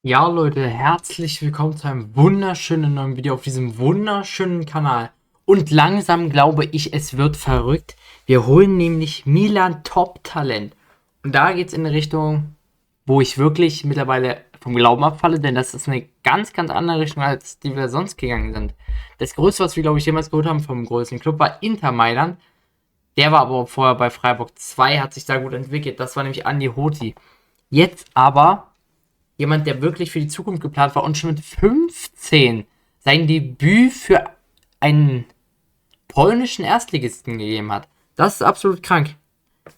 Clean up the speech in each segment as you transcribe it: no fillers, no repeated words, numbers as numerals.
Ja, Leute, herzlich willkommen zu einem wunderschönen neuen Video auf diesem wunderschönen Kanal. Und langsam glaube ich, es wird verrückt. Wir holen nämlich Milan Top-Talent. Und da geht es in eine Richtung, wo ich wirklich mittlerweile vom Glauben abfalle, denn das ist eine ganz, ganz andere Richtung, als die wir sonst gegangen sind. Das Größte, was wir, glaube ich, jemals geholt haben vom größten Club, war Inter Mailand. Der war aber vorher bei Freiburg 2, hat sich da gut entwickelt. Das war nämlich Andi Hoti. Jetzt aber jemand, der wirklich für die Zukunft geplant war und schon mit 15 sein Debüt für einen polnischen Erstligisten gegeben hat. Das ist absolut krank.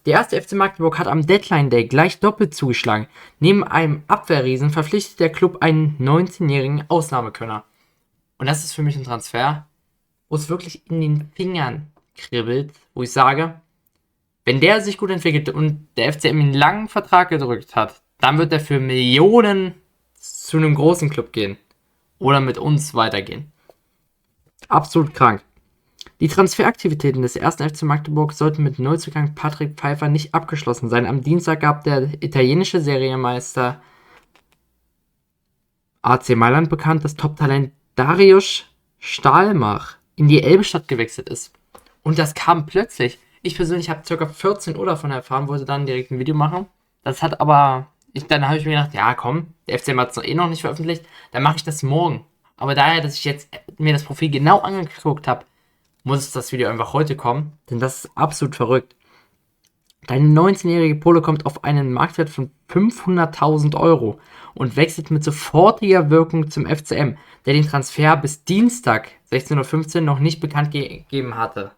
Der erste FC Magdeburg hat am Deadline Day gleich doppelt zugeschlagen. Neben einem Abwehrriesen verpflichtet der Club einen 19-jährigen Ausnahmekönner. Und das ist für mich ein Transfer, wo es wirklich in den Fingern kribbelt, wo ich sage, wenn der sich gut entwickelt und der FCM einen langen Vertrag gedrückt hat, dann wird er für Millionen zu einem großen Club gehen. Oder mit uns weitergehen. Absolut krank. Die Transferaktivitäten des ersten FC Magdeburg sollten mit Neuzugang Patrick Pfeiffer nicht abgeschlossen sein. Am Dienstag gab der italienische Serienmeister AC Mailand bekannt, dass Top-Talent Dariusz Stahlmach in die Elbstadt gewechselt ist. Und das kam plötzlich. Ich persönlich habe ca. 14 Uhr davon erfahren, wollte dann direkt ein Video machen. Das hat aber, dann habe ich mir gedacht, ja komm, der FCM hat es eh noch nicht veröffentlicht, dann mache ich das morgen. Aber daher, dass ich jetzt mir das Profil genau angeguckt habe, muss das Video einfach heute kommen, denn das ist absolut verrückt. Deine 19-jährige Pole kommt auf einen Marktwert von 500.000 Euro und wechselt mit sofortiger Wirkung zum FCM, der den Transfer bis Dienstag 16:15 Uhr noch nicht bekannt gegeben hatte.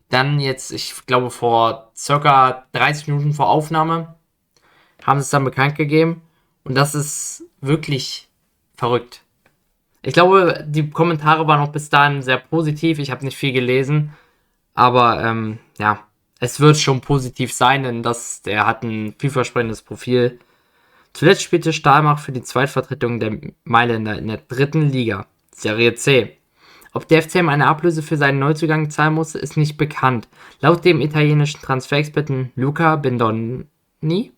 Dann jetzt, ich glaube vor circa 30 Minuten vor Aufnahme, haben sie es dann bekannt gegeben. Und das ist wirklich verrückt. Ich glaube, die Kommentare waren auch bis dahin sehr positiv. Ich habe nicht viel gelesen. Aber ja, es wird schon positiv sein, denn der hat ein vielversprechendes Profil. Zuletzt spielte Stahlmach für die Zweitvertretung der Mailänder in der dritten Liga, Serie C. Ob der FCM eine Ablöse für seinen Neuzugang zahlen musste, ist nicht bekannt. Laut dem italienischen Transferexperten Luca Bendoni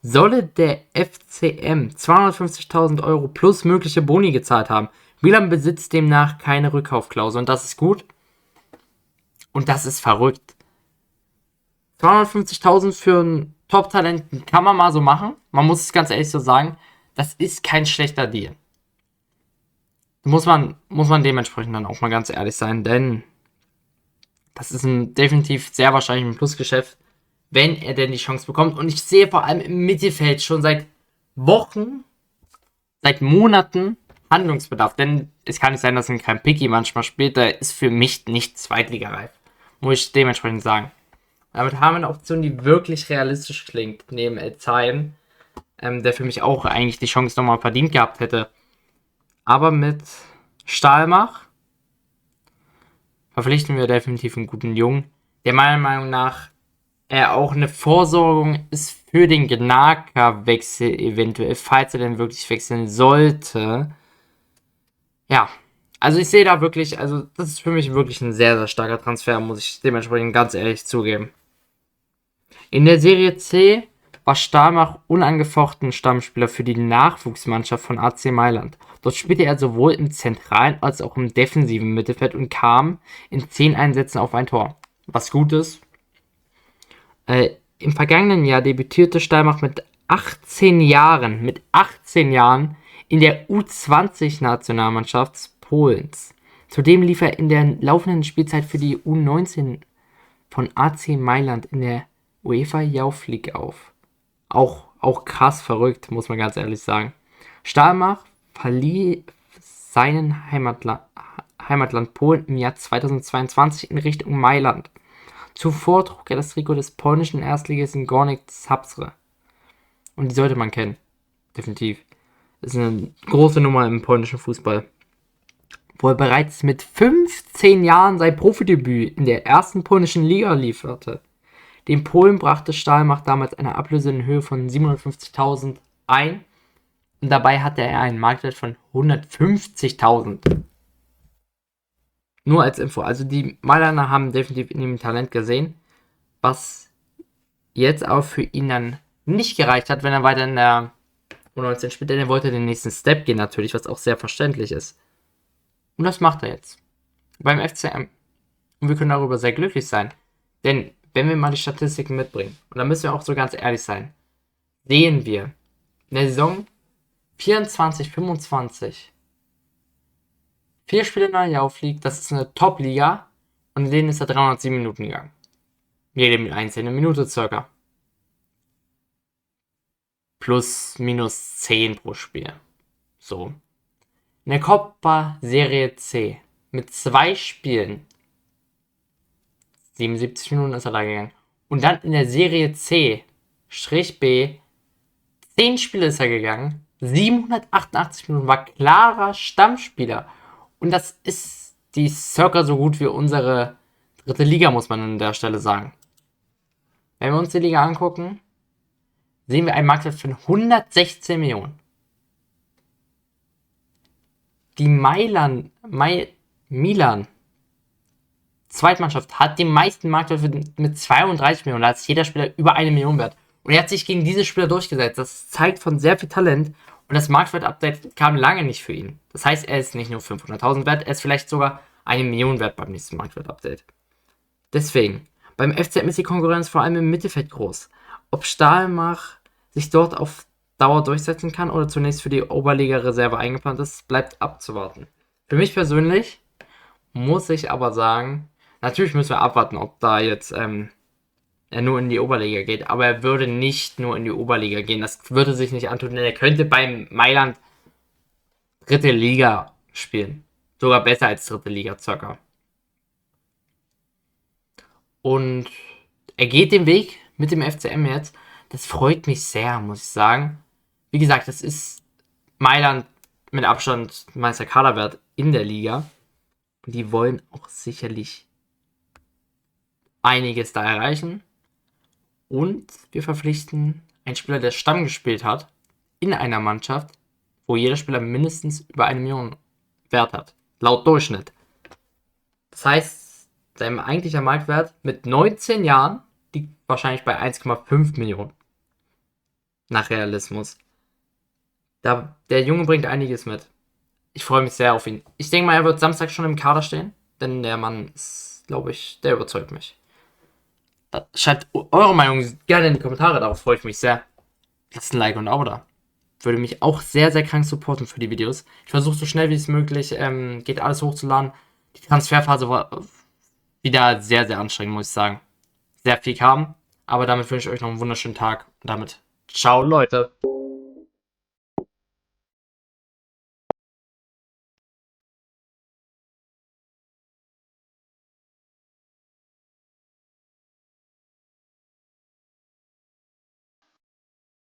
solle der FCM 250.000 Euro plus mögliche Boni gezahlt haben. Milan besitzt demnach keine Rückkaufklausel und das ist gut. Und das ist verrückt. 250.000 für ein Top-Talent kann man mal so machen. Man muss es ganz ehrlich so sagen. Das ist kein schlechter Deal. Muss man dementsprechend dann auch mal ganz ehrlich sein, denn das ist definitiv sehr wahrscheinlich ein Plusgeschäft, wenn er denn die Chance bekommt. Und ich sehe vor allem im Mittelfeld schon seit Wochen, seit Monaten Handlungsbedarf. Denn es kann nicht sein, dass ein kein Picky manchmal spielt. Der ist für mich nicht zweitligareif. Muss ich dementsprechend sagen. Damit haben wir eine Option, die wirklich realistisch klingt, neben El Zayn, der für mich auch eigentlich die Chance nochmal verdient gehabt hätte. Aber mit Stahlmach verpflichten wir definitiv einen guten Jungen, der meiner Meinung nach auch eine Vorsorgung ist für den Gnaka-Wechsel eventuell, falls er denn wirklich wechseln sollte. Ja, also ich sehe da wirklich, also das ist für mich wirklich ein sehr, sehr starker Transfer, muss ich dementsprechend ganz ehrlich zugeben. In der Serie C war Stahlmach unangefochten Stammspieler für die Nachwuchsmannschaft von AC Mailand. Dort spielte er sowohl im zentralen als auch im defensiven Mittelfeld und kam in 10 Einsätzen auf ein Tor. Was gut ist. Im vergangenen Jahr debütierte Stahlmach mit 18 Jahren, in der U20-Nationalmannschaft Polens. Zudem lief er in der laufenden Spielzeit für die U19 von AC Mailand in der UEFA Youth League auf. Auch krass verrückt, muss man ganz ehrlich sagen. Stahlmach verlieh seinen Heimatland Polen im Jahr 2022 in Richtung Mailand. Zuvor trug er das Trikot des polnischen Erstligisten Górnik Zabrze. Und die sollte man kennen. Definitiv. Das ist eine große Nummer im polnischen Fußball. Wo er bereits mit 15 Jahren sein Profidebüt in der ersten polnischen Liga lieferte. Den Polen brachte Stahlmach damals eine Ablöse in Höhe von 750.000 ein. Und dabei hatte er einen Marktwert von 150.000. Nur als Info. Also die Mailänder haben definitiv in ihm Talent gesehen. Was jetzt auch für ihn dann nicht gereicht hat, wenn er weiter in der U19 spielt, denn er wollte den nächsten Step gehen natürlich, was auch sehr verständlich ist. Und das macht er jetzt. Beim FCM. Und wir können darüber sehr glücklich sein. Denn wenn wir mal die Statistiken mitbringen, und da müssen wir auch so ganz ehrlich sein, sehen wir in der Saison 24, 25 4 Spiele in der Youth League, das ist eine Top-Liga und in denen ist er 307 Minuten gegangen. Jede einzelne Minute circa. Plus, minus 10 pro Spiel. So. In der Copa Serie C mit 2 Spielen 77 Minuten ist er da gegangen. Und dann in der Serie C-B 10 Spiele ist er gegangen. 788 Minuten, war klarer Stammspieler. Und das ist die circa so gut wie unsere dritte Liga, muss man an der Stelle sagen. Wenn wir uns die Liga angucken, sehen wir einen Marktwert von 116 Millionen. Die Milan Zweitmannschaft hat den meisten Marktwert mit 32 Millionen. Da ist jeder Spieler über 1 Million wert. Und er hat sich gegen diese Spieler durchgesetzt. Das zeigt von sehr viel Talent. Und das Marktwert-Update kam lange nicht für ihn. Das heißt, er ist nicht nur 500.000 wert, er ist vielleicht sogar 1 Million wert beim nächsten Marktwert-Update. Deswegen, beim FCM ist die Konkurrenz vor allem im Mittelfeld groß. Ob Stahlmach sich dort auf Dauer durchsetzen kann oder zunächst für die Oberliga-Reserve eingeplant ist, bleibt abzuwarten. Für mich persönlich muss ich aber sagen, natürlich müssen wir abwarten, ob da jetzt er nur in die Oberliga geht, aber er würde nicht nur in die Oberliga gehen. Das würde sich nicht antun, denn er könnte beim Mailand dritte Liga spielen. Sogar besser als dritte Liga, circa. Und er geht den Weg mit dem FCM jetzt. Das freut mich sehr, muss ich sagen. Wie gesagt, das ist Mailand mit Abstand meister Kaderwert in der Liga. Und die wollen auch sicherlich einiges da erreichen. Und wir verpflichten einen Spieler, der Stamm gespielt hat, in einer Mannschaft, wo jeder Spieler mindestens über 1 Million Wert hat. Laut Durchschnitt. Das heißt, sein eigentlicher Marktwert mit 19 Jahren liegt wahrscheinlich bei 1,5 Millionen. Nach Realismus. Der Junge bringt einiges mit. Ich freue mich sehr auf ihn. Ich denke mal, er wird Samstag schon im Kader stehen, denn der Mann ist, glaube ich, der überzeugt mich. Schreibt eure Meinung gerne in die Kommentare, darauf freue ich mich sehr. Lasst ein Like und ein Abo da. Würde mich auch sehr, sehr krank supporten für die Videos. Ich versuche so schnell wie es möglich, geht alles hochzuladen. Die Transferphase war wieder sehr, sehr anstrengend, muss ich sagen. Sehr viel kam, aber damit wünsche ich euch noch einen wunderschönen Tag und damit ciao, Leute.